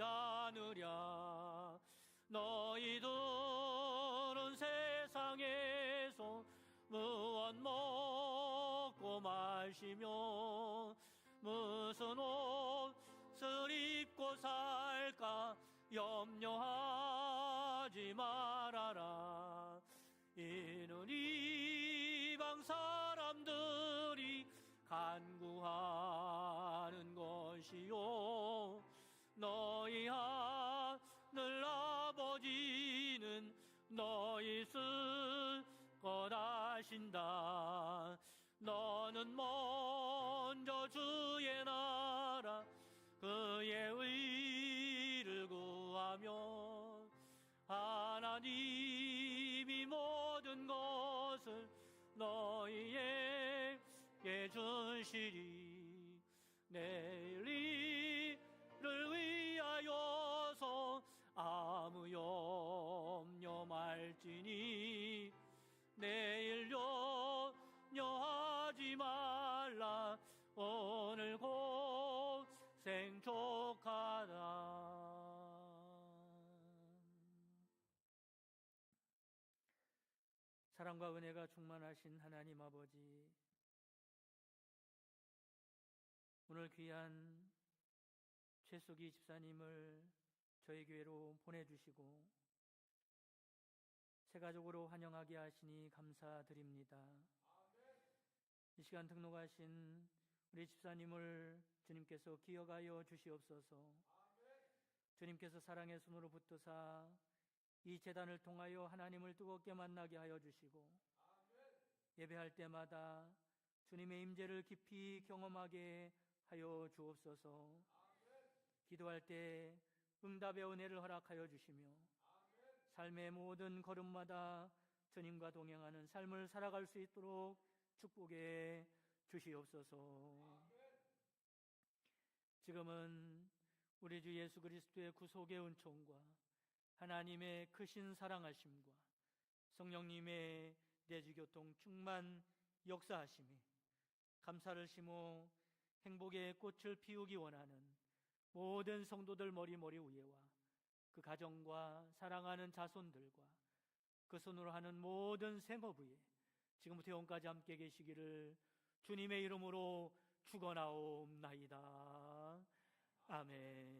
않으랴. 너희들은 세상에서 무엇 먹고 마시며 무슨 옷을 입고 살까 염려하지 말아라. 이는 이방 사람들이 간구하는 것이요 너희 하늘 아버지는 너희 쓸 것 아신다. 너는 먼저 주의 나라 그의 의를 구하며 하나님이 모든 것을 너희에게 주시리. 내일 일을 위하여서 아무 염려 말지니 내일 염려하지 말라. 오늘 고생 족하다. 사랑과 은혜가 충만하신 하나님 아버지, 오늘 귀한 최숙이 집사님을 저희 교회로 보내주시고 새 가족으로 환영하게 하시니 감사드립니다. 이 시간 등록하신 우리 집사님을 주님께서 기억하여 주시옵소서. 주님께서 사랑의 손으로 붙드사 이 제단을 통하여 하나님을 뜨겁게 만나게 하여 주시고 예배할 때마다 주님의 임재를 깊이 경험하게 하여 주옵소서. 기도할 때 응답의 은혜를 허락하여 주시며 삶의 모든 걸음마다 주님과 동행하는 삶을 살아갈 수 있도록 축복해 주시옵소서. 지금은 우리 주 예수 그리스도의 구속의 은총과 하나님의 크신 사랑하심과 성령님의 내주교통 충만 역사하심이 감사를 심어 행복의 꽃을 피우기 원하는 모든 성도들 머리 위에와 그 가정과 사랑하는 자손들과 그 손으로 하는 모든 생업 위에 지금부터 영원까지 함께 계시기를 주님의 이름으로 축원하옵나이다. 아멘.